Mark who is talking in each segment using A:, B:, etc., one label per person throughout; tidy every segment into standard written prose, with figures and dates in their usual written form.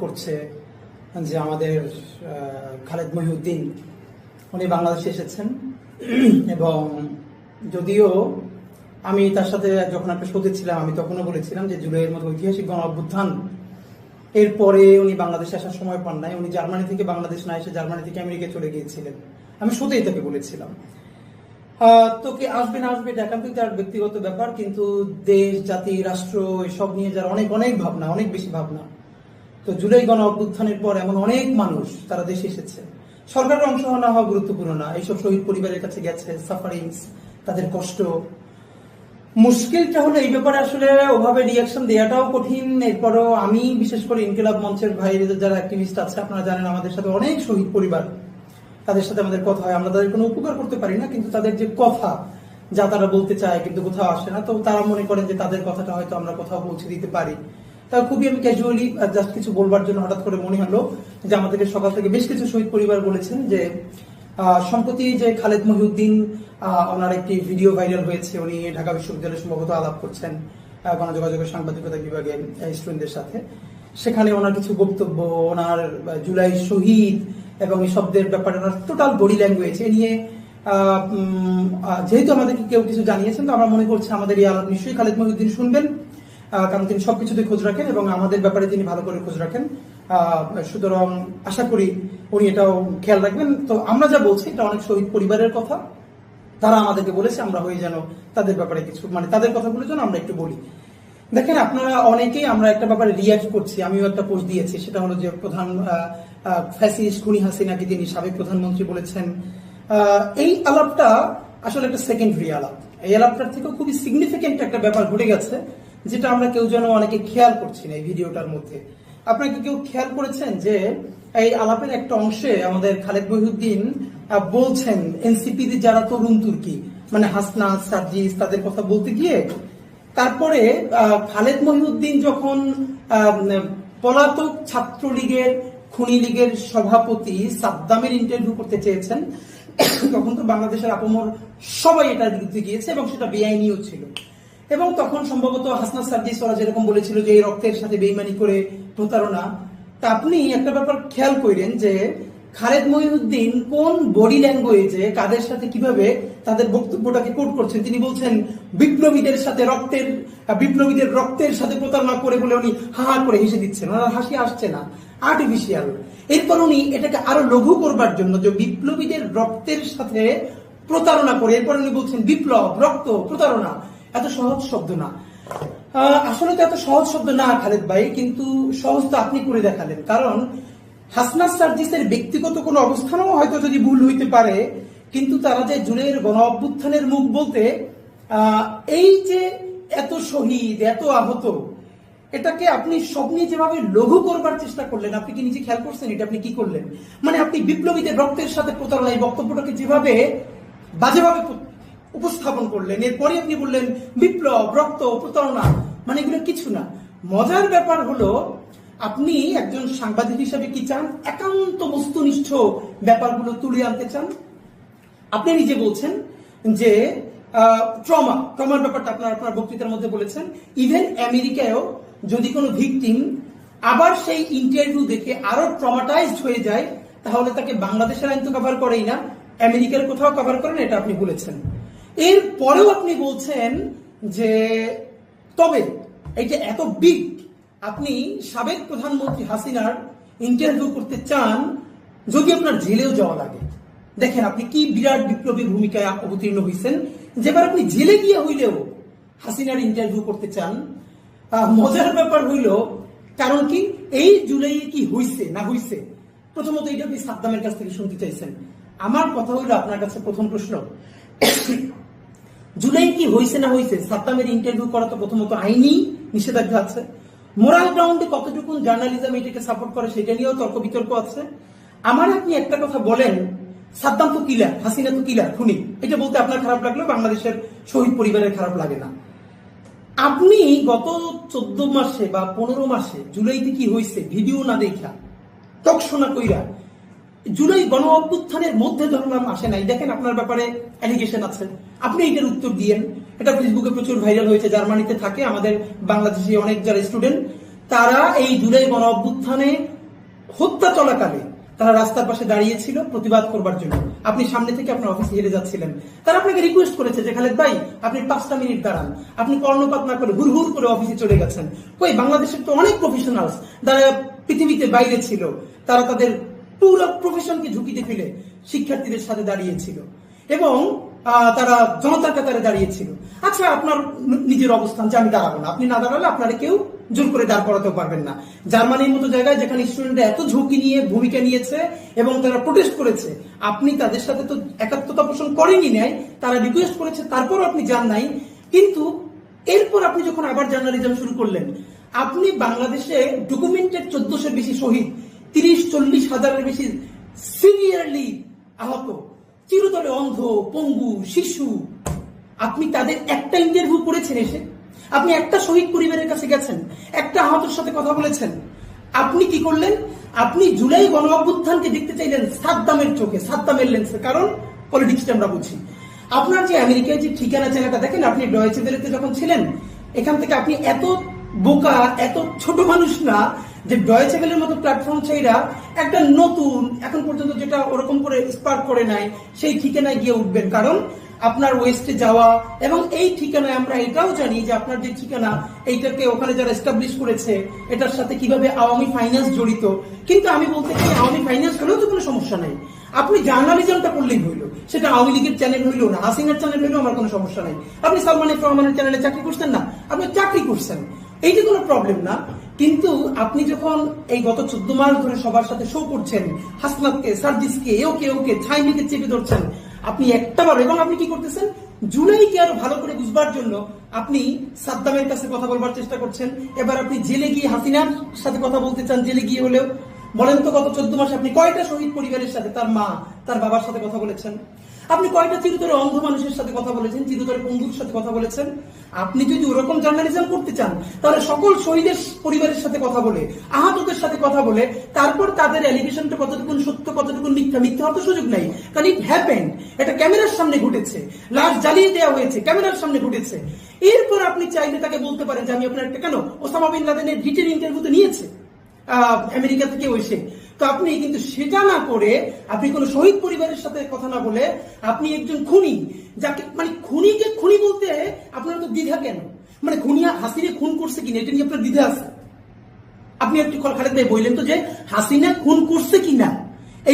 A: করছে যে আমাদের খালেদ মহিউদ্দিন উনি বাংলাদেশে এসেছেন এবং যদিও আমি তার সাথে যখন একটা শোতে ছিলাম আমি তখনও বলেছিলাম যে জুলাইয়ের মতো ঐতিহাসিক গণ অভ্যুত্থান এরপরে উনি বাংলাদেশে আসার সময় পান নাই, উনি জার্মানি থেকে বাংলাদেশ না এসে জার্মানি থেকে আমেরিকায় চলে গিয়েছিলেন। আমি শোতেই তাকে বলেছিলাম তো কে আসবে না আসবে এটা একান্তই তার ব্যক্তিগত ব্যাপার, কিন্তু দেশ জাতি রাষ্ট্র এসব নিয়ে যার অনেক অনেক ভাবনা, অনেক বেশি ভাবনা। তো জুলাই গণ অভ্যুত্থানের পর এমন অনেক মানুষ তারা দেশে এসেছে, সরকারের অংশ না হওয়া গুরুত্বপূর্ণ না, এইসব শহীদ পরিবারের কাছে গেছে, সাফারিংস, তাদের কষ্ট। মুশকিলটা হলো এই ব্যাপারে আসলে ওভাবে রিয়াকশন দেওয়াটাও কঠিন। এরপরও আমি বিশেষ করে ইনকিলাব মঞ্চের ভাইদের যারা অ্যাক্টিভিস্ট আছে, আপনারা জানেন আমাদের সাথে অনেক শহীদ পরিবার, তাদের সাথে আমাদের কথা হয়, আমরা তাদের কোনো উপকার করতে পারি না, কিন্তু তাদের যে কথা যা তারা বলতে চায় কিন্তু কোথাও আসে না, তো তারা মনে করেন যে তাদের কথাটা হয়তো আমরা কোথাও পৌঁছে দিতে পারি। তা খুবই আমি ক্যাজুয়ালি জাস্ট কিছু বলবার জন্য হঠাৎ করে মনে হলো যে আমাদেরকে সকাল থেকে বেশ কিছু শহীদ পরিবার বলেছেন যে সম্প্রতি যে খালেদ মহিউদ্দিন ওনার একটি ভিডিও ভাইরাল হয়েছে, উনি ঢাকা বিশ্ববিদ্যালয়ে সম্ভবত আলাপ করছেন গণযোগাযোগের সাংবাদিকতা বিভাগের স্টুডেন্টদের সাথে। সেখানে ওনার কিছু বক্তব্য, ওনার জুলাই শহীদ এবং এই শব্দের ব্যাপারে ওনার টোটাল বডি ল্যাঙ্গুয়েজ এ নিয়ে যেহেতু আমাদেরকে কেউ কিছু জানিয়েছেন, তো আমরা মনে করছি আমাদের এই আলাপ নিশ্চয়ই খালেদ মহিউদ্দিন শুনবেন, কারণ তিনি সবকিছুতে খোঁজ রাখেন এবং আমাদের ব্যাপারে তিনি ভালো করে খোঁজ রাখেন। সুতরাং আশা করি উনি এটাও খেয়াল রাখবেন। তো আমরা যা বলছি এটা অনেক শহীদ পরিবারের কথা, তারা আমাদেরকে বলেছে আমরা হয়ে যেন তাদের ব্যাপারে কিছু, মানে তাদের কথাগুলো যেন আমরা একটু বলি। দেখেন আপনারা অনেকেই আমরা একটা ব্যাপারে রিয়াক্ট করছি, আমিও একটা পোস্ট দিয়েছি, সেটা হলো যে প্রধান ফ্যাসিস্ট খুনি হাসিনাকে তিনি সাবেক প্রধানমন্ত্রী বলেছেন। এই আলাপটা আসলে একটা সেকেন্ডারি আলাপ, এই আলাপটার থেকেও খুবই সিগনিফিকেন্ট একটা ব্যাপার ঘটে গেছে যেটা আমরা কেউ যেন অনেকে খেয়াল করছি না এই ভিডিওটার মধ্যে। আপনারা কি কেউ খেয়াল করেছেন যে এই আলাপের একটা অংশে আমাদের খালেদ মহিউদ্দিন বলছেন এনসিপি যারা তরুণ তুর্কি মানে হাসনা সার্জিস তাদের কথা বলতে গিয়ে তারপরে খালেদ মহিউদ্দিন যখন পলাতক ছাত্রলীগের খুনি লীগের সভাপতি সাদ্দামের ইন্টারভিউ করতে চেয়েছেন, তখন তো বাংলাদেশের আপমর সবাই এটার বিরুদ্ধে গিয়েছে এবং সেটা বেআইনিও ছিল। এবং তখন সম্ভবত হাসনা সার্জিস ওরা যেরকম বলেছিল যে এই রক্তের সাথে বেইমানি করে প্রতারণা। তা আপনি একটা ব্যাপার খেয়াল করেন যে খালেদ মহিউদ্দিন কোন বডি ল্যাঙ্গুয়েজে কাদের সাথে কিভাবে তাদের বক্তব্যটাকে কোট করছেন। তিনি বলছেন বিপ্লবীদের রক্তের সাথে প্রতারণা করে বলে উনি হা করে হেসে দিচ্ছেন, ওনার হাসি আসছে না, আর্টিফিশিয়াল। এরপর উনি এটাকে আরো লঘু করবার জন্য যে বিপ্লবীদের রক্তের সাথে প্রতারণা করে এরপর উনি বলছেন বিপ্লব, রক্ত, প্রতারণা। এত সহজ শব্দ না, আসলে তো এত সহজ শব্দ না খালেদ ভাই, কিন্তু সহজ তো আপনি করে দেখালেন। কারণ হাসনা সার্জিসের ব্যক্তিগত কোনো অবস্থানও হয়তো যদি ভুল হইতে পারে, কিন্তু তারা যে জুলাইয়ের গণ অভ্যুত্থানের মুখ বলতে এই যে এত শহীদ এত আহত এটাকে আপনি সব নিয়ে যেভাবে লঘু করবার চেষ্টা করলেন, আপনি কি নিজে খেয়াল করছেন এটা আপনি কি করলেন? মানে আপনি বিপ্লবীদের রক্তের সাথে প্রতারণা এই বক্তব্যটাকে যেভাবে বাজেভাবে উপস্থাপন করলেন, এরপরে আপনি বললেন বিপ্লব, রক্ত, প্রতারণা, মানে এগুলো কিছু না। মজার ব্যাপার হলো আপনি একজন সাংবাদিক হিসেবে কি চান? একান্ত বস্তুনিষ্ঠ ব্যাপারগুলো তুলে আনতে চান। আপনি নিজে বলছেন যে ট্রমার ব্যাপারটা আপনার বক্তৃতার মধ্যে বলেছেন, ইভেন আমেরিকায়ও যদি কোনো ভিকটিম আবার সেই ইন্টারভিউ দেখে আরো ট্রমাটাইজড হয়ে যায়, তাহলে তাকে বাংলাদেশের আইন তো কভার করেই না, আমেরিকার কোথাও কভার করেন, এটা আপনি বলেছেন। এর পরেও আপনি বলছেন যে তবে এইটা এত বিগ, আপনি সাবেক প্রধানমন্ত্রী হাসিনার ইন্টারভিউ করতে চান যদি আপনার জেলেও যাওয়া লাগে। দেখেন আপনি কি বিরাট বিপ্লবী ভূমিকায় অবতীর্ণ হয়েছেন, যেবার আপনি জেলে গিয়ে হইলেও হাসিনার ইন্টারভিউ করতে চান। মজার ব্যাপার হইল কারণ কি এই জুলাই কি হইছে না হইছে, প্রথমত এটা আপনি সাদ্দামের কাছ থেকে শুনতে চাইছেন। আমার কথা হইল আপনার কাছে প্রথম প্রশ্ন, জুলাই কি হইছে না হইছে, সাদ্দামের ইন্টারভিউ করা তো প্রথমত আইনি নিষেধাজ্ঞা আছে, মোরাল গ্রাউন্ডে কতটুকু জার্নালিজম এটাকে সাপোর্ট করে সেটা নিয়েও তর্ক বিতর্ক আছে। আমার আপনি একটা কথা বলেন, সাদ্দাম তো কিলার, হাসিনা তো কিলার, খুনি, এটা বলতে আপনার খারাপ লাগলেও বাংলাদেশের শহীদ পরিবারের খারাপ লাগে না। আপনি গত 14 মাসে বা 15 মাসে জুলাইতে কি হয়েছে ভিডিও না দেখা টকশোনা কইরা জুলাই গণ অভ্যুত্থানের মধ্যে ধরলাম আসে নাই। দেখেন আপনার ব্যাপারে অ্যালিগেশন আছে, আপনি এটার উত্তর দিয়েন। এটা ফেসবুকে প্রচুর ভাইরাল হয়েছে, জার্মানিতে থাকে আমাদের বাংলাদেশি অনেক যারা স্টুডেন্ট তারা এই জুলাই গণ অভ্যুত্থানে হত্যা চলাকালে তারা রাস্তার পাশে দাঁড়িয়েছিল প্রতিবাদ করবার জন্য। আপনি সামনে থেকে আপনার অফিসে হেরে যাচ্ছিলেন, তারা আপনাকে রিকোয়েস্ট করেছে যে খালেদ ভাই আপনি 5টা মিনিট দাঁড়ান, আপনি কর্ণপাত না করে হুড় করে অফিসে চলে গেছেন। কই, বাংলাদেশের তো অনেক প্রফেশনালস যারা পৃথিবীতে বাইরে ছিল, তারা তাদের পুরো প্রফেশনকে ঝুঁকিতে ফেলে শিক্ষার্থীদের সাথে দাঁড়িয়েছিল এবং তারা জনতার কাতারে দাঁড়িয়েছিল। আচ্ছা, আপনার নিজের অবস্থান যে আমি দাঁড়াবো না, আপনি না দাঁড়ালে আপনারা কেউ জোর করে দাঁড় করাতেও পারবেন না। জার্মানির মতো জায়গায় যেখানে স্টুডেন্টরা এত ঝুঁকি নিয়ে ভূমিকা নিয়েছে এবং তারা প্রোটেস্ট করেছে, আপনি তাদের সাথে তো একাত্মতা পোষণ করেনি নাই, তারা রিকোয়েস্ট করেছে তারপরও আপনি যান নাই। কিন্তু এরপর আপনি যখন আবার জার্নালিজম শুরু করলেন, আপনি বাংলাদেশে ডকুমেন্টেড 1400-এর বেশি শহীদ, 30-40 হাজারের বেশি সিভিয়ারলি আহত, চিরতরে অন্ধ, পঙ্গু, শিশু, আপনি তাদের একটা ইন্টারভিউ করেছেন এসে? আপনি একটা শহীদ পরিবারের কাছে গেছেন, একটা আহতের সাথে কথা বলেছেন? আপনি কি করলেন? আপনি জুলাই গণ অভ্যুত্থানকে দেখতে চাইলেন সাদ্দামের চোখে, সাদ্দামের লেন্সে, কারণ পলিটিক্সটা আমরা বুঝি। আপনার যে আমেরিকায় যে ঠিকানা জায়গাটা দেখেন, আপনি ডয়েচে ভেলেতে যখন ছিলেন, এখান থেকে আপনি এত বোকা, এত ছোট মানুষ না যে ডয়েচে ভেলের মতো প্ল্যাটফর্ম চাইরা একটা নতুন, এখন পর্যন্ত যেটা ওরকম করে স্পার্ক করে নাই, সেই ঠিকানায় গিয়ে উঠবেন। কারণ আপনার ওয়েস্টে যাওয়া এবং এই ঠিকানায় আমরা এটাও জানি যে আপনার যে ঠিকানা, এইটাকে ওখানে যারা এস্টাবলিশ করেছে, এটার সাথে কিভাবে আওয়ামী ফাইন্যান্স জড়িত। কিন্তু আমি বলতে চাই, আওয়ামী ফাইন্যান্স হলেও তো কোনো সমস্যা নাই, আপনি জার্নালিজমটা করলেই হইলো। সেটা আওয়ামী লীগের চ্যানেল হইলো না, হাসিনার চ্যানেল হইলো, আমার কোনো সমস্যা নাই। আপনি সালমান এফ রহমানের চ্যানেলে চাকরি করছেন না, আপনি চাকরি করছেন, এইটা কোনো প্রবলেম না। কিন্তু আপনি যখন এই গত 14 মাস ধরে সবার সাথে শো করছেন, হাসনাতকে, সার্জিসকে, ওকে ছাইমিকে চেপে ধরছেন, আপনি একটাবার, এবং আপনি কি করতেছেন, জুলাইকে আরো ভালো করে বুঝবার জন্য আপনি সাদ্দামের কাছে কথা বলবার চেষ্টা করছেন। এবার আপনি জেলে গিয়ে হাসিনার সাথে কথা বলতে চান, জেলে গিয়ে হলেও। বলেন তো, গত 14 মাসে আপনি কয়টা শহীদ পরিবারের সাথে, তার মা, তার বাবার সাথে কথা বলেছেন? আপনি কয়টা চিরতরে অন্ধ মানুষের সাথে কথা বলেছেন, চিরতরে পঙ্গুর সাথে কথা বলেছেন? আপনি যদি ওরকম জার্নালিজম করতে চান, তাহলে সকল শহীদের পরিবারের সাথে কথা বলে, আহতদের সাথে কথা বলে, তারপর তাদের অ্যালিগেশনটা কতটুকু সত্য, কতটুকু মিথ্যা, মিথ্যা হওয়ার সুযোগ নাই, কারণ ইট হ্যাপেন্ড, এটা ক্যামেরার সামনে ঘটেছে, লাশ জ্বালিয়ে দেওয়া হয়েছে, ক্যামেরার সামনে ঘটেছে। এরপর আপনি চাইলে তাকে বলতে পারেন যে আমি আপনার একটা, কেন ওসামা বিন লাদেনের রিটেন ইন্টারভিউ তো নিয়েছে আমেরিকা থেকে এসে, তো আপনি কিন্তু সেটা না করে, আপনি কোন শহীদ পরিবারের সাথে কথা না বলে, আপনি একজন খুনি, যাকে মানে খুনিকে খুনি বলতে আপনার তো দ্বিধা কেন? মানে খুনি হাসিনা খুন করছে কিনা এটা নিয়ে আপনার দ্বিধা আছে? আপনি একটু খালেদ ভাই বললেন তো যে হাসিনা খুন করছে কিনা,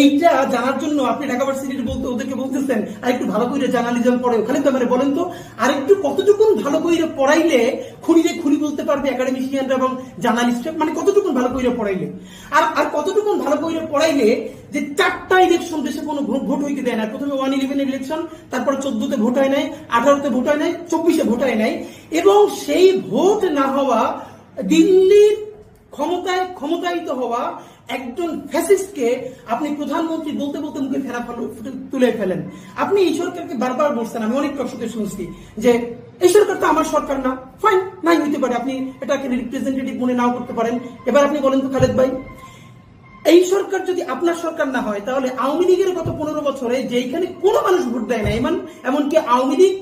A: এইটা জানার জন্য আপনি ঢাকা ভার্সিটির বলতে ওদেরকে বলতেছেন আর একটু ভালো করে জার্নালিজম পড়ে। খালেদ ভাই বলেন তো, আর একটু কতটুকুন ভালো করে পড়াইলে খুনিরে খুনি বলতে পারবে একাডেমিশিয়ানরা এবং জার্নালিস্টরা? মানে কতটুকুন ভালো করে পড়াইলে, আর কতটুকুন ভালো করে পড়াইলে যে 4টা ইলেকশন দেশে কোনো ভোট হইতে দেয় না। প্রথমে 111 ইলেকশন, তারপর 14তে ভোট হয় নাই, 18তে ভোট হয় নাই, 24-এ ভোট হয় নাই, এবং সেই ভোট না হওয়া, দিল্লির ক্ষমতায়িত হওয়া একজন ফ্যাসিস্টকে আপনি প্রধানমন্ত্রী বলতে বলতে মুখে ফেরা তুলে ফেলেন। আপনি এই সরকারকে বারবার বলছেন, আমি অনেক টকশোতে শুনছি যে এই সরকার তো আমার সরকার না। ফাইন, নাই হইতে পারে, আপনি এটাকে রিপ্রেজেন্টেটিভ মনে নাও করতে পারেন। এবার আপনি বলেন তো খালেদ ভাই, এই সরকার যদি আপনার সরকার না হয়, তাহলে আওয়ামী লীগের গত 15 বছরে যেখানে কোনো মানুষ ভোট দেয় না, এমনকি আওয়ামী লীগ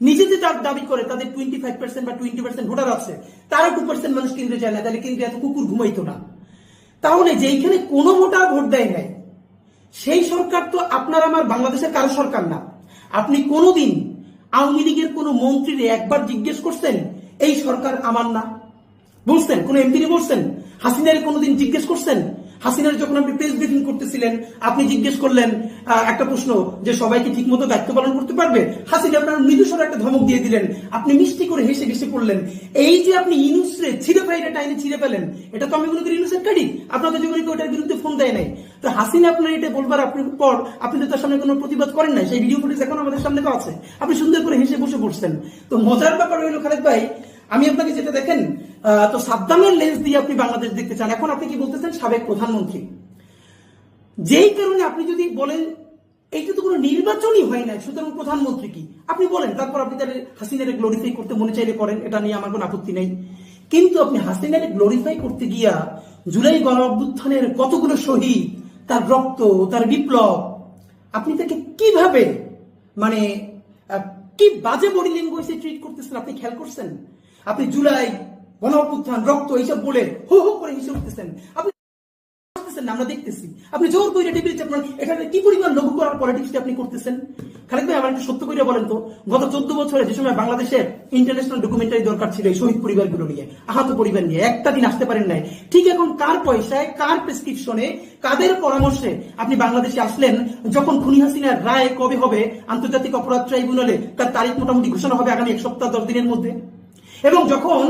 A: নিজে যে দাবি করে তাদের 25% বা 20% ভোটার আছে, তারা 2% মানুষ কেন্দ্রে যায় না, তাহলে কেন্দ্রে এত কুকুর ঘুমাইতো না। তাহলে যেখানে কোনো ভোটার ভোট দেয় নাই, সেই সরকার তো আপনার আমার বাংলাদেশের কারো সরকার না। আপনি কোনোদিন আওয়ামী লীগের কোন মন্ত্রীরে একবার জিজ্ঞেস করছেন এই সরকার আমার না? বলছেন? কোন এমপিরে বলছেন? হাসিনারে কোনোদিন জিজ্ঞেস করছেন? হাসিনার যখন আপনি প্রেস ব্রিফিং করতেছিলেন, আপনি জিজ্ঞেস করলেন একটা প্রশ্ন যে সবাইকে ঠিক মতো দায়িত্ব পালন করতে পারবে? হাসিনা আপনার মৃদুস্বরে একটা ধমক দিয়ে দিলেন, আপনি মিষ্টি করে হেসে হেসে পড়লেন। এই যে আপনি ইনুসরে ছিঁড়ে ফাইরে টাইনে ছিঁড়ে ফেলেন, এটা তো আমি মনে করি ইনুসের কারি। আপনাদের যুবলীগ ওটার বিরুদ্ধে ফোন দেয় নাই, তো হাসিনা আপনার এটা বলবার পর আপনি তো তার সামনে কোনো প্রতিবাদ করেন নাই। সেই ভিডিও ফুটেজ এখন আমাদের সামনে তো আছে, আপনি সুন্দর করে হেসে বসে পড়ছেন। তো মজার ব্যাপার হইল খালেদ ভাই, আমি আপনাকে যেটা দেখেন, তো সাদ্দামের লেন্স দিয়ে আপনি বাংলাদেশ দেখতে চান। এখন আপনি কি বলতেছেন? সাবেক প্রধানমন্ত্রী। যেই কারণে আপনি যদি বলেন এইটা তো কোনো নির্বাচনই হয় না, সুতরাং প্রধানমন্ত্রী কি, আপনি বলেন। তারপর আপনি তাহলে হাসিনারে গ্লোরিফাই করতে মনে চাইলে করেন, এটা নিয়ে আমার কোনো আপত্তি নেই। কিন্তু আপনি হাসিনারে গ্লোরিফাই করতে গিয়া জুলাই গণ অভ্যুত্থানের কতগুলো শহীদ, তার রক্ত, তার বিপ্লব, আপনি তাকে কিভাবে মানে কি বাজে বডি ল্যাঙ্গুয়েজে ট্রিট করতেছেন আপনি খেয়াল করছেন? আপনি জুলাই গণ অভ্যুত্থান, রক্ত এইসব বলে হো হো করে হেসে উঠতেছেন। আপনি আমরা দেখতেছি আপনি জোর করে টেবিল চাপড়ান, এখানে কি পরিমাণ লঘু করার পলিটিক্স আপনি করতেছেন। খালেদ ভাই, আমার একটু সত্য করে বলেন তো, গত 14 বছরে যে সময় বাংলাদেশে ইন্টারন্যাশনাল ডকুমেন্টারি দরকার ছিল এই শহীদ পরিবারগুলো নিয়ে, আহত পরিবার নিয়ে, একটা দিন আসতে পারেন নাই, ঠিক এখন কার পয়সায়, কার প্রেসক্রিপশনে, কাদের পরামর্শে আপনি বাংলাদেশে আসলেন? যখন খুনি হাসিনার রায় কবে হবে আন্তর্জাতিক অপরাধ ট্রাইব্যুনালে, তার তারিখ মোটামুটি ঘোষণা হবে আগামী 1 সপ্তাহ 10 দিনের মধ্যে। এবং যখন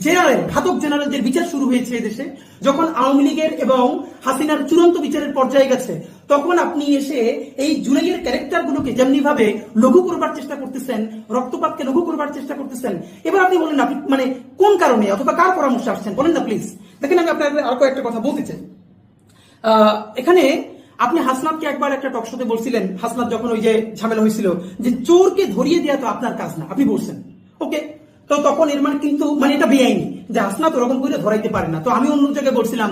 A: জেনারেল, ঘাতক জেনারেলদের বিচার শুরু হয়েছে দেশে, যখন আওয়ামী লীগের এবং হাসিনার চূড়ান্ত বিচারের পর্যায়ে গেছে, তখন আপনি এসে এই জুলাইয়ের ক্যারেক্টার গুলোকে যেমনি ভাবে লঘু করবার চেষ্টা করতেছেন, রক্তপাতকে লঘু করবার চেষ্টা করতেছেন। এবার আপনি বলেন আপনি মানে কোন কারণে অথবা কার পরামর্শে আসছেন, বলেন না প্লিজ। দেখেন, আমি আপনার আর কয়েকটা কথা বলতে চাই। এখানে আপনি হাসনাতকে একবার একটা টক শোতে বলছিলেন, হাসনাত যখন ওই যে ঝামেলা হয়েছিল, যে চোরকে ধরিয়ে দেওয়া তো আপনার কাজ না, আপনি বলছেন ওকে। তো তখন এর মানে কিন্তু মানে এটা বেআইনি যে হাসনাত ওরকম করে ধরাইতে পারে না। তো আমি অন্য জায়গায় বলছিলাম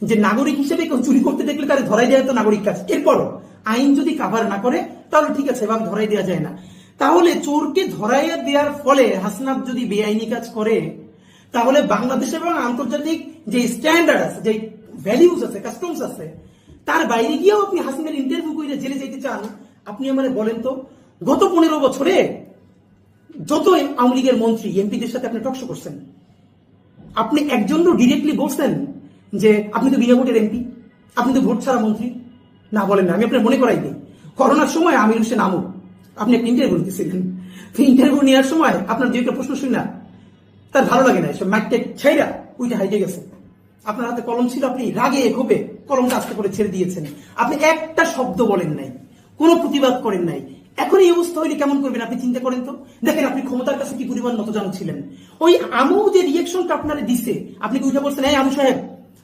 A: যে নাগরিক হিসেবে কেউ চুরি করতে দেখলে তারা ধরাই দেওয়া তো নাগরিক কাজ। এরপরও আইন যদি কাভার না করে তাহলে ঠিক আছে, এভাবে ধরাই দেওয়া যায় না। তাহলে চোরকে ধরাইয়া দেওয়ার ফলে হাসনাত যদি বেআইনি কাজ করে, তাহলে বাংলাদেশ এবং আন্তর্জাতিক যে স্ট্যান্ডার্ড আছে, যে ভ্যালিউস আছে, কাস্টমস আছে, তার বাইরে গিয়েও আপনি হাসিনার ইন্টারভিউ করে জেলে যেতে চান? আপনি আমারে বলেন তো, গত 15 বছরে যত আওয়ামী লীগের মন্ত্রী এমপিদের সাথে আপনি টকশো করছেন, আপনি একজনও ডিরেক্টলি বলছেন যে আপনি তো বিনা ভোটের এমপি, আপনি তো ভোট ছাড়া মন্ত্রী? না, বলেন না। আমি আপনার মনে করাই দিই, করোনার সময় আমির হোসেন আমু আপনি একটা ইন্টারভিউ দিচ্ছিলেন। ইন্টারভিউ নেওয়ার সময় আপনার যে একটা প্রশ্ন শুনি না, তার ভালো লাগে না, এসব ম্যাকটেক ছাইরা ওইটা হাইটে গেছে। আপনার হাতে কলম ছিল, আপনি রাগে ক্ষোভে কলমটা আস্তে করে ছেড়ে দিয়েছেন। আপনি একটা শব্দ বলেন নাই, কোনো প্রতিবাদ করেন নাই। এখন এই অবস্থা হইলে কেমন করবেন আপনি চিন্তা করেন তো। দেখেন আপনি ক্ষমতার কাছে কি পরিমাণ নতজানু ছিলেন। ওই আমু যে রিয়েকশনটা আপনারা দিছে, আপনি কি উঠে বলছেন, এই আমু সাহেব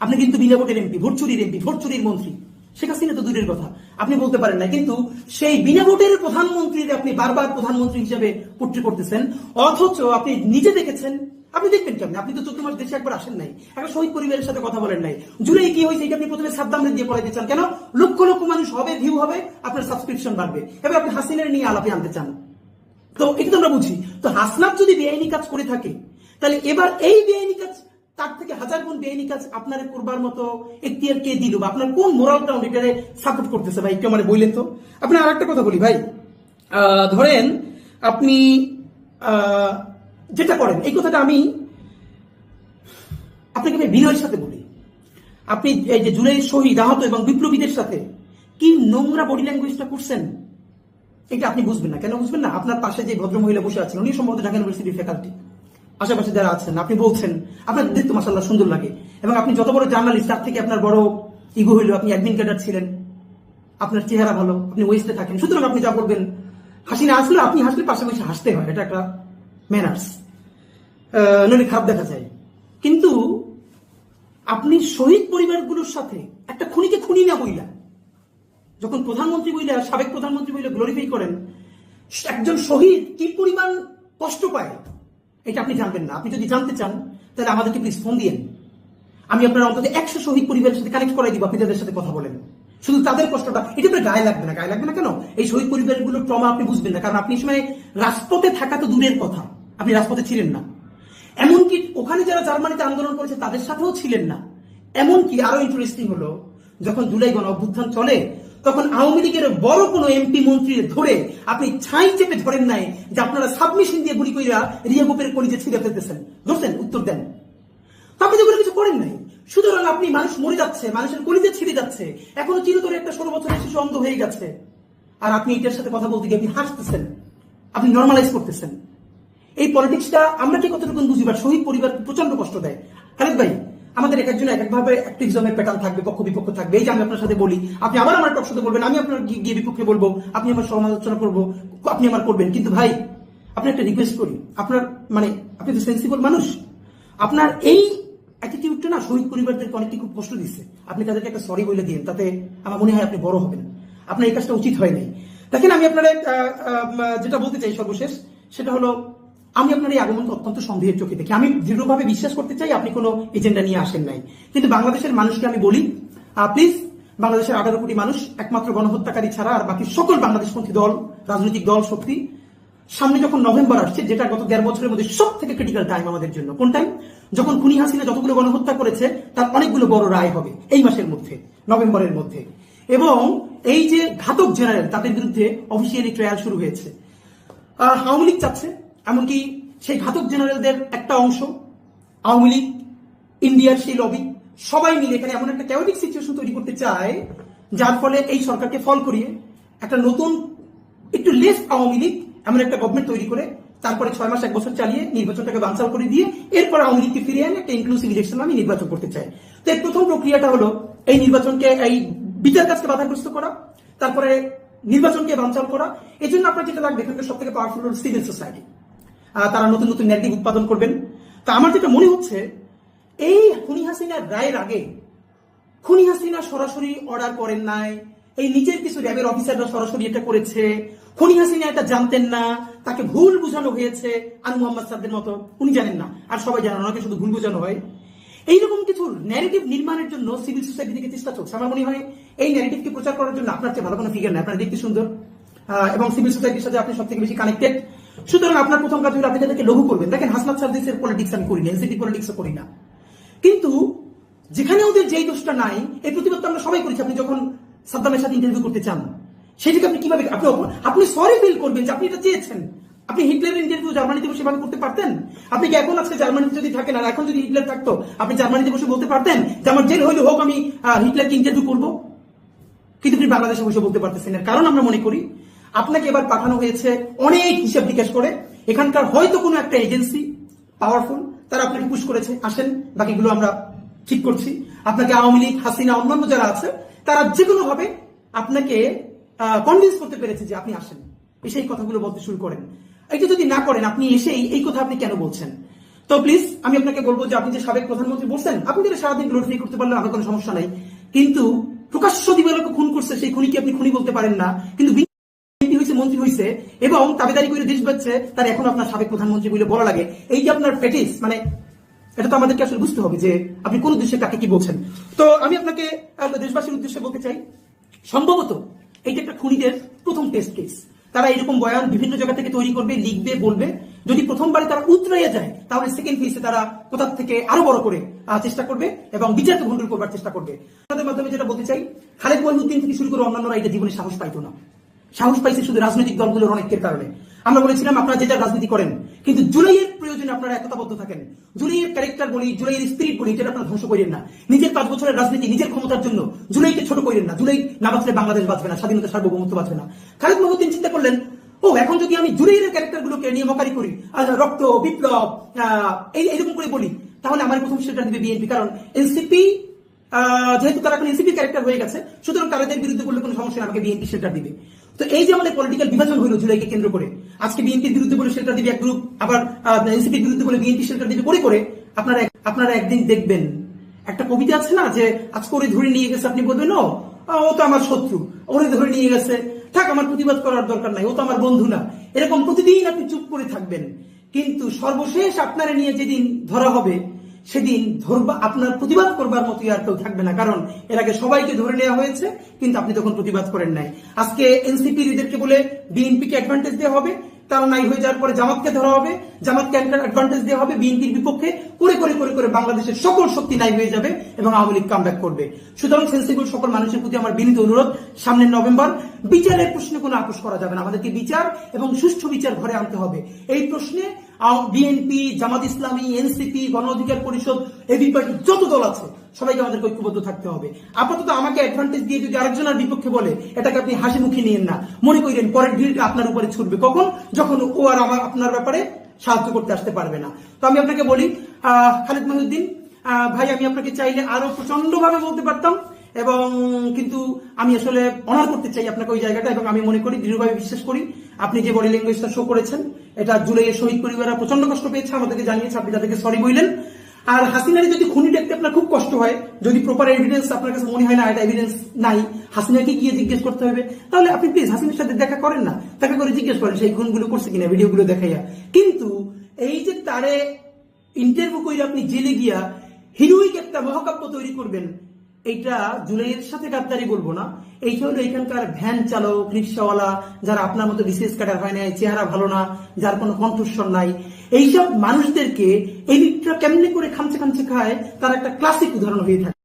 A: আপনি কিন্তু বিনা ভোটের এমপি, ভোট চুরির এমপি, ভোট চুরির মন্ত্রী। শেখ হাসিনা তো দূরের কথা, আপনি বলতে পারেন না। কিন্তু সেই বিনা ভোটের প্রধানমন্ত্রীর আপনি বারবার প্রধানমন্ত্রী হিসেবে পোট্রি করতেছেন, অথচ আপনি নিজে দেখেছেন। আপনি দেখবেন কেমন? আপনি তো 14 মাস দেশে একবার আসেন নাই, একটা শহীদ পরিবারের সাথে কথা বলেন নাই। জুলাই কি হয়েছে এটা আপনি প্রথমে সাবধান দিয়ে পড়াইতে চান কেন? লক্ষ লক্ষ মানুষ হবে, ভিউ হবে, আপনার সাবস্ক্রিপশন বাড়বে, এবার আপনি হাসিনার নিয়ে আলাপে আনতে চান। তো এটা তো আমরা বুঝি। তো হাসনাত যদি বেআইনি কাজ করে থাকে, তাহলে এবার এই বেআইনি কাজ তার থেকে 1000 গুণ বেআইনি কাজ আপনার করবার মতো এখতিয়ার কে দিল, বা আপনার কোন মোরাল গ্রাউন্ড এটারে সাপোর্ট করতেছে ভাই, একটু মানে বললেন তো। আপনার আর একটা কথা বলি ভাই, ধরেন আপনি যেটা করেন, এই কথাটা আমি আপনাকে বিনয়ের সাথে বলি, আপনি এই যে জুলাই শহীদ, আহত এবং বিপ্লবীদের সাথে কি নোংরা বডি ল্যাঙ্গুয়েজটা করছেন, এটা আপনি বুঝবেন না। কেন বুঝবেন না? আপনার পাশে যে ভদ্র মহিলা বসে আছেন, উনি সম্ভবত ঢাকা ইউনিভার্সিটির ফ্যাকাল্টি, আশেপাশে যারা আছেন, আপনি বলছেন আপনার দেখতে মাশাআল্লাহ সুন্দর লাগে, এবং আপনি যত বড় জার্নালিস্ট, তার থেকে আপনার বড় ইগো হইল আপনি অ্যাডমিন ক্যাডার ছিলেন, আপনার চেহারা ভালো, আপনি ওয়েস্টে থাকেন, সুতরাং আপনি যা বলবেন, হাসিনা আসলে আপনি হাসলে পাশাপাশি হাসতে হয়, এটা একটা ম্যানার্স, নইলে খারাপ দেখা যায়। কিন্তু আপনি শহীদ পরিবারগুলোর সাথে একটা খুনিকে খুনি না বইলা, যখন প্রধানমন্ত্রী বইলা, সাবেক প্রধানমন্ত্রী বইলা গ্লোরিফাই করেন, একজন শহীদ কি পরিমাণ কষ্ট পায় এটা আপনি জানবেন না। আপনি যদি জানতে চান তাহলে আমাদেরকে প্লিজ ফোন দিয়েন, আমি আপনার অন্তত 100 শহীদ পরিবারের সাথে কানেক্ট করাই দিব, আপনি তাদের সাথে কথা বলেন। শুধু তাদের কষ্টটা, এটা আপনার গায়ে লাগবে না। গায়ে লাগবে না কেন? এই শহীদ পরিবারগুলোর ট্রমা আপনি বুঝবেন না, কারণ আপনি এই সময় রাজপথে থাকা তো দূরের কথা, আপনি রাজপথে ছিলেন না। এমনকি ওখানে যারা জার্মানিতে আন্দোলন করেছে তাদের সাথেও ছিলেন না। এমনকি আরো ইন্টারেস্টিং হলো, যখন জুলাই গণ অভ্যুত্থান চলে, তখন আওয়ামী লীগের বড় কোনো এমপি মন্ত্রী ধরে আপনি ছাই চেপে ধরেন নাই যে আপনারা সাবমিশন দিয়ে গুলি কইরা রিয়া গোপের কলিজে ছিঁড়ে ফেলতেছেন, ধরছেন? উত্তর দেন। তো আপনি যেগুলো কিছু করেন নাই। সুতরাং আপনি, মানুষ মরে যাচ্ছে, মানুষের কলিজে ছিঁড়ে যাচ্ছে, এখনো চিরতরে একটা 16 বছরের শিশু অন্ধ হয়ে গেছে, আর আপনি এটার সাথে কথা বলতে গিয়ে আপনি হাসতেছেন, আপনি নর্মালাইজ করতেছেন। এই পলিটিক্সটা আমরা কি কতটুকু বুঝিবার, শহীদ পরিবার প্রচন্ড কষ্ট দেয়। খালেদ ভাই, আমাদের এক একজন এক একভাবে অ্যাক্টিভিজমের প্যাটার্ন থাকবে, পক্ষ বিপক্ষ থাকবে। এই যে আমি আপনার সাথে বলি, আপনি আবার আমার টক সাথে বলবেন, আমি আপনার গিয়ে বিপক্ষে বলবো, আপনি আমার সমালোচনা করবো, আপনি আমার করবেন। কিন্তু ভাই, আপনি একটা রিকোয়েস্ট করি, আপনার মানে আপনি তো সেন্সিবল মানুষ, আপনার এই অ্যাটিটিউডটা না শহীদ পরিবারদেরকে অনেকটি খুব কষ্ট দিচ্ছে। আপনি তাদেরকে একটা সরি বলে দিন, তাতে আমার মনে হয় আপনি বড় হবেন। আপনার এই কাজটা উচিত হয় নাই। দেখেন, আমি আপনার যেটা বলতে চাই সর্বশেষ, সেটা হলো, আমি আপনার এই আগমনকে অত্যন্ত সন্দেহের চোখে দেখি। আমি দৃঢ়ভাবে বিশ্বাস করতে চাই আপনি কোনো এজেন্ডা নিয়ে আসেন নাই। কিন্তু বাংলাদেশের মানুষকে আমি বলি, প্লিজ, বাংলাদেশের 18 কোটি মানুষ একমাত্র গণহত্যাকারী ছাড়া আর বাকি সকল বাংলাদেশপন্থী দল, রাজনৈতিক দল, শক্তি, সামনে যখন নভেম্বর আসছে, যেটা গত 1.5 বছরের মধ্যে সব থেকে ক্রিটিক্যাল টাইম আমাদের জন্য, কোন টাইম? যখন খুনি হাসিনা যতগুলো গণহত্যা করেছে তার অনেকগুলো বড় রায় হবে এই মাসের মধ্যে, নভেম্বরের মধ্যে। এবং এই যে ঘাতক জেনারেল তাদের বিরুদ্ধে অফিসিয়ালি ট্রায়াল শুরু হয়েছে। আওয়ামী লীগ চাচ্ছে, এমনকি সেই ঘাতক জেনারেলদের একটা অংশ, আওয়ামী লীগ, ইন্ডিয়ার সেই লবি, সবাই মিলে এখানে এমন একটা ক্যাওটিক সিচুয়েশন তৈরি করতে চায় যার ফলে এই সরকারকে ফল করিয়ে একটা নতুন একটু লেস আওয়ামী লীগ এমন একটা গভর্নমেন্ট তৈরি করে তারপরে 6 মাস 1 বছর চালিয়ে নির্বাচনটাকে বানচাল করে দিয়ে এরপর আওয়ামী লীগকে ফিরিয়ে এনে একটা ইনক্লুসিভ ইলেকশন আমি নির্বাচন করতে চাই। তো এর প্রথম প্রক্রিয়াটা হলো এই নির্বাচনকে, এই বিচার কাজকে বাধাগ্রস্ত করা, তারপরে নির্বাচনকে বানচাল করা। এই জন্য আপনার যেটা লাগবে এখানকার সব থেকে পাওয়ারফুল হল সিভিল সোসাইটি। তারা নতুন নতুন ন্যারেটিভ উৎপাদন করবেন। তা আমার যেটা মনে হচ্ছে, এই খুনি হাসিনার রায়ের আগে খুনি হাসিনা সরাসরি অর্ডার করেন নাই, এই নিজের কিছু র্যাবের অফিসাররা সরাসরি এটা করেছে, খুনি হাসিনা এটা জানতেন না, তাকে ভুল বোঝানো হয়েছে, আনু মোহাম্মদ সাদ্দের মতো, উনি জানেন না আর সবাই জানেন, ওনাকে শুধু ভুল বোঝানো হয়। এইরকম কিছু ন্যারেটিভ নির্মাণের জন্য সিভিল সোসাইটি থেকে চেষ্টা চলছে। আমার মনে হয় এই ন্যারেটিভকে প্রচার করার জন্য আপনার চেয়ে ভালো কোনো ফিগার নেই, আপনার দেখতে সুন্দর এবং সিভিল সোসাইটির সাথে আপনি সব থেকে বেশি কানেক্টেড। সুতরাং আপনার প্রথম কাজ হলো আপনি তাদেরকে লঘু করবেন। দেখেন, হাসনাত সার্জিসের পলিটিক্স আমি করি না, এনসিপি পলিটিক্সও করি না, কিন্তু যেখানে ওদের যেই দোষটা নাই এই প্রতিবাদ আমরা সবাই করেছি। আপনি যখন সাদ্দামের সাথে ইন্টারভিউ করতে চান সেটাকে আপনি কিভাবে আপনি সরি ফিল করবেন যে আপনি এটা চেয়েছেন? আপনি হিটলারের ইন্টারভিউ জার্মানিতে বসে ভালো করতে পারতেন? আপনি কি এখন আজকে জার্মানিতে যদি থাকেন আর এখন যদি হিটলার থাকতো আপনি জার্মানিতে বসে বলতে পারতেন যে আমার জেল হইলে হোক আমি হিটলারকে ইন্টারভিউ করবো? কিন্তু আপনি বাংলাদেশে বসে বলতে পারতেছেন না, কারণ আমরা মনে করি আপনাকে এবার পাঠানো হয়েছে অনেক হিসাব নিকাশ করে। এখানকার হয়তো কোনো একটা এজেন্সি পাওয়ারফুল, তারা আপনাকে পুশ করেছে, আসেন বাকিগুলো আমরা ঠিক করছি। আপনাকে আওয়ামী লীগ, হাসিনা, অন্যান্য যারা আছে তারা যে কোনো ভাবে আপনাকে কনভিন্স করতে পেরেছে যে আপনি আসেন, এসে এই কথাগুলো বলতে শুরু করেন। এটা যদি না করেন, আপনি এসে এই কথা আপনি কেন বলছেন? তো প্লিজ আমি আপনাকে বলবো যে আপনি যে সাবেক প্রধানমন্ত্রী বলছেন, আপনি যেটা সারাদিন গ্লোরিফাই করতে পারলে আমার কোনো সমস্যা নাই, কিন্তু প্রকাশ্য দিবালোকে খুন করছে সেই খুনিকে আপনি খুনি বলতে পারেন না। কিন্তু মন্ত্রী হয়েছে এবং দাবিদারি করে দেশ বাঁচছে, তার এখন আপনার সাবেক প্রধানমন্ত্রী বলে বলা লাগে। এই যে আপনার ফেটিস, মানে এটা তো আমাদেরকে আসলে বুঝতে হবে যে আপনি কোন উদ্দেশ্যে কাকে কি বলছেন। তো আমি আপনাকে দেশবাসীর উদ্দেশ্যে বলতে চাই, সম্ভবত এইটা একটা খুনিদের প্রথম টেস্ট কেস। তারা এরকম বয়ান বিভিন্ন জায়গা থেকে তৈরি করবে, লিখবে, বলবে। যদি প্রথমবারে তারা উতরাইয়া যায় তাহলে সেকেন্ড ফেজে তারা কোথা থেকে আরো বড় করে চেষ্টা করবে এবং বিচারকে ভণ্ডুল করবার চেষ্টা করবে। তাদের মাধ্যমে যেটা বলতে চাই, খালেদ মহিউদ্দিন থেকে শুরু করে অন্যান্যরা এটা জীবনে সাহস পাইতো না। সাহস পাইছে শুধু রাজনৈতিক দলগুলোর অনেকের কারণে। আমরা বলেছিলাম আপনারা যে যা রাজনীতি করেন, কিন্তু জুলাইয়ের প্রয়োজনে আপনারা একতাবদ্ধ থাকেন। জুলাইয়ের ক্যারেক্টার বলি, জুলাইয়ের স্পিরিট বলি, এটা আপনারা ধ্বংস করেন না। নিজের 5 বছরের রাজনীতি, নিজের ক্ষমতার জন্য জুলাইকে ছোট করেন না। জুলাই না বাঁচলে বাংলাদেশ বাঁচবে না, স্বাধীনতা সার্বভৌমত্ব বাঁচবে না। খালেদ মহিউদ্দিন চিন্তা করলেন, এখন যদি আমি জুলাইয়ের ক্যারেক্টার গুলোকে নিয়ে মকারি করি, রক্ত, বিপ্লব, এইরকম করে বলি, তাহলে আমার প্রথম শেল্টার দিবে বিএনপি। কারণ এনসিপি যেহেতু তারা এখন এনসিপি ক্যারেক্টার হয়ে গেছে, সুতরাং তাদের বিরুদ্ধে করলে কোনো সমস্যা আমাকে বিএনপি শেল্টার দিবে। তো এই যে আমাদের পলিটিক্যাল বিভাজন হলো জুলাইকে কেন্দ্র করে, আজকে বিএনপির বিরুদ্ধে বলে শেল্টার দিবে এক গ্রুপ, আবার এনসিপির বিরুদ্ধে বলে বিএনপি শেল্টার দিবে, করে করে আপনারা একদিন দেখবেন, একটা কবিতা আছে না যে আজকে ওরে ধরে নিয়ে গেছে, আপনি বলবেন ও তো আমার শত্রু, ওরে ধরে নিয়ে গেছে, থাক আমার প্রতিবাদ করার দরকার নাই, ও তো আমার বন্ধু না। এরকম প্রতিদিন আপনি চুপ করে থাকবেন, কিন্তু সর্বশেষ আপনারা নিয়ে যেদিন ধরা হবে সেদিন আপনার প্রতিবাদ করবার মতো আর কেউ থাকবে না। কারণ এর আগে সবাইকে ধরে নেওয়া হয়েছে, কিন্তু আপনি তখন প্রতিবাদ করেন নাই। আজকে এনসিপি এদেরকে বলে বিএনপিকে অ্যাডভান্টেজ দেওয়া হবে, তারা নাই হয়ে যাওয়ার পরে জামাতকে ধরা হবে, জামাতকে অ্যাডভান্টেজ দেওয়া হবে বিএনপির বিপক্ষে, করে করে করে করে বাংলাদেশের সকল শক্তি নাই হয়ে যাবে এবং আওয়ামী লীগ কামব্যাক করবে। সুতরাং সেন্সিবল সকল মানুষের প্রতি আমার বিনীত অনুরোধ, সামনের নভেম্বর বিচারের প্রশ্নে কোনো আপোষ করা যাবে না। আমাদেরকে বিচার এবং সুষ্ঠু বিচার ঘরে আনতে হবে। এই প্রশ্নে বিএনপি, জামাত ইসলামী, এনসিপি, গণ অধিকার পরিষদ, এবি পার্টি, যত দল আছে সবাইকে আমাদের ঐক্যবদ্ধ থাকতে হবে। আপাতত আমাকে অ্যাডভান্টেজ দিয়ে যদি আরেকজনের বিপক্ষে বলে, এটাকে আপনি হাসি মুখে নিয়েন না। মনে করেন পরের ডিলটা আপনার উপরে ছুটবে কখন, যখন ও আর আপনার ব্যাপারে সাহায্য করতে আসতে পারবে না। তো আমি আপনাকে বলি, খালেদ মহিউদ্দিন ভাই, আমি আপনাকে চাইলে আরো প্রচন্ড ভাবে বলতে পারতাম, এবং কিন্তু আমি আসলে অনার করতে চাই আপনাকে ওই জায়গাটা। এবং আমি মনে করি, দৃঢ়ভাবে বিশ্বাস করি, আপনি যে বডি ল্যাঙ্গুয়েজটা শো করেছেন, এটা জুলাইয়ের শহীদ পরিবাররা প্রচন্ড কষ্ট পেয়েছে, আমাদেরকে জানিয়েছে, আপনি তাদেরকে সরি বললেন। আর হাসিনারে যদি খুনি দেখতে আপনার খুব কষ্ট হয়, যদি প্রপার এভিডেন্স আপনার কাছে মনে হয় না এটা এভিডেন্স নাই, হাসিনাকে গিয়ে জিজ্ঞেস করতে হবে, তাহলে আপনি প্লিজ হাসিনার সাথে দেখা করেন না, দেখা করে জিজ্ঞেস করেন সেই খুনগুলো করছে কিনা, ভিডিওগুলো দেখাইয়া। কিন্তু এই যে তারে ইন্টারভিউ করে আপনি জেলে গিয়া হিরোইক একটা মহাকাব্য তৈরি করবেন, এইটা জুলাইয়ের সাথে গাদ্দারি বলবো না, এইটা হলো এখানকার ভ্যান চালক, রিক্সাওয়ালা, যারা আপনার মতো বিসিএস কাটার হয় নাই, চেহারা ভালো না, যার কোনো কণ্ঠস্বর নাই, এইসব মানুষদেরকে এই দিকটা কেমনি করে খামচে খামচে খায় তার একটা ক্লাসিক উদাহরণ হয়ে থাকে।